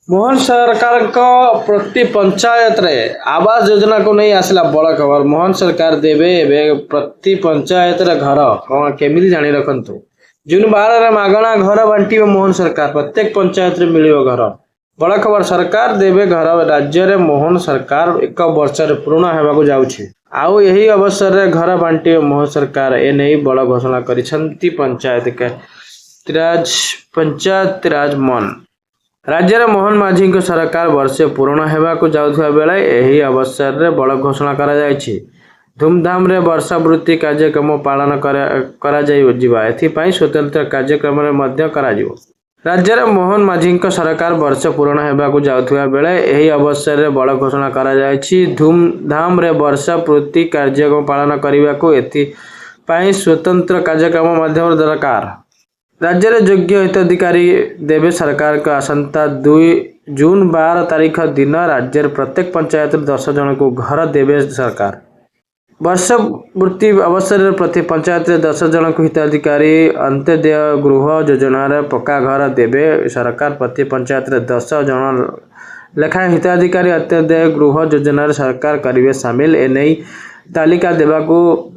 मोहन सरकार को प्रति पंचायत रे आवास योजना को नहीं आसला बड़ खबर। मोहन सरकार देवे एबे प्रति पंचायत रे घर कौन केमिति जानी रखंतु। जून 12 रे मागणा घर बांटी मोहन सरकार प्रत्येक पंचायत रे मिलियो घर। बड़ खबर सरकार देवे घर राज्य रे मोहन सरकार 1 वर्ष रे पूर्ण हेबाकू जाउछि। आउ यही अवसर रे घर बांटी मोहन सरकार ए नहीं बड़ घोषणा करिसंती पंचायत राज मन राज्य रे मोहन माझी को सरकार वर्षे पूर्ण हेबाकू जाउथबा बेले एही अवसर रे बड़ घोषणा करा जायछि। धूमधाम रे वर्षावृत्ति कार्यक्रम पालन करा जाइबा एथिपाई स्वतंत्र कार्यक्रम रे मध्य करा जिवो। राज्य रे मोहन माझी को सरकार वर्ष पूर्ण हेबाकू जाउथबा बेले एही अवसर रे बड़ घोषणा करा जायछि। धूमधाम रे वर्षावृत्ति कार्यक्रम पालन करिबाकू एथिपाई स्वतंत्र कार्यक्रम माध्यम दरकार। राज्य रे योग्य हिताधिकारी देवे सरकार को आसंता 2 जून 12 तारीख दिन राज्य रे प्रत्येक पंचायत 10 जन को घर देवे सरकार। वर्षपूर्ति अवसर रे प्रति पंचायत 10 जन को हिताधिकारी अंत्योदय गृह योजना रे पक्का घर देवे सरकार। प्रति पंचायत 10 जन लेखा हिताधिकारी अंत्योदय गृह योजना रे सरकार करिवे शामिल। एने तालिका देबाकू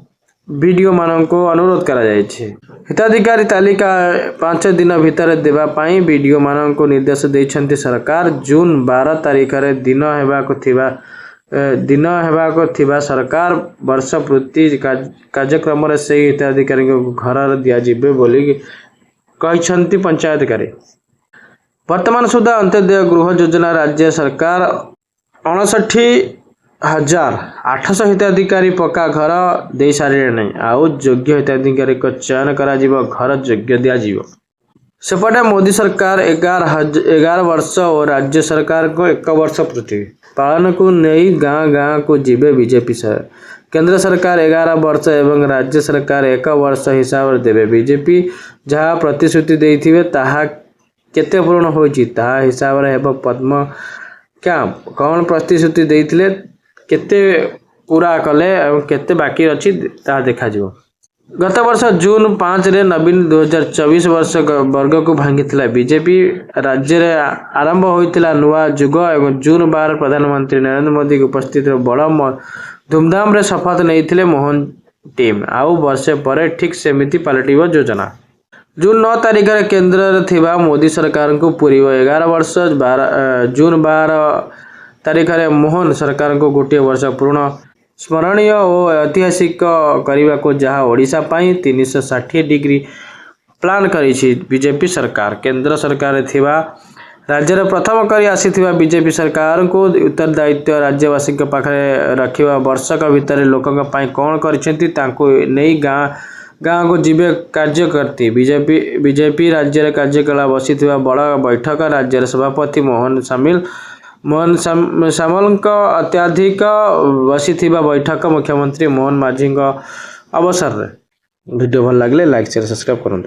वीडियो माननको अनुरोध करा जायछि। हिताधिकारी तालिका 5 दिन भितर देवा पाई वीडियो माननको निर्देश दैछन्ति सरकार। जून 12 तारीख रे दिन हेबाको थिबा सरकार वर्षपूर्ति कार्यक्रम रे से हिताधिकारी को घर दिया जिबे बोली कहिसन्ति पंचायतकारी। वर्तमान सुधा अंत्योदय गृह योजना राज्य सरकार 59,800 हिताधिकारी पक्का घर दे सारे नहीं। आउ योग्य हिताधिकारी को चयन करा जीवो घर योग्य दिया जीवो। सेपटे मोदी सरकार 11 वर्ष और राज्य सरकार को 1 वर्ष पूर्ति पालन को नहीं गाँव को जीवे बीजेपी सर। केंद्र सरकार 11 वर्ष एवं राज्य सरकार 1 वर्ष हिसाब देवे। बीजेपी जहाँ प्रतिश्रुति देथिबे ताहा केते पूर्ण होइछि ताहा हिसाब रे हेबो पद्म क्या कौन प्रतिश्रुति देथिले केते पूरा कले और केते बाकी अछि ता देखा जिवो। गत वर्ष जून 5 रे नवीन 2024 वर्ष वर्ग को भांगिथिला बीजेपी राज्य रे आरंभ होइथिला नुआ जुग एवं जून 12 प्रधानमंत्री नरेंद्र मोदी के उपस्थित बड़ धूमधाम रे शपथ नैथिले मोहन टीम। आउ वर्षे परे ठीक सेमिति पलटिबो योजना। जून 9 तारीख रे केंद्र रे थिबा मोदी सरकार को पूरी 11 वर्ष जून 12 तारीख रे मोहन सरकार को 1 वर्ष पूर्ण स्मरणीय और ऐतिहासिक करने को जहाँ ओडिशा पाई 360 डिग्री प्लान करी बीजेपी सरकार। केंद्र सरकार थिबा राज्य रे प्रथम करी आसीथिबा बीजेपी सरकार को उत्तरदायित्व राज्यवासी के पाखरे रखिबा। वर्षक भितर लोकक पाई कोन करिसेंती तांको नै गाँव को जीवे कार्य करती। बीजेपी राज्य रे कार्यकला बसिथिबा बड़ बैठक राज्य रे सभापति मोहन सामल अत्याधिक बसी बैठक मुख्यमंत्री मोहन माझी अवसर रे। वीडियो भल लगे लाइक शेयर सब्सक्राइब करूँ।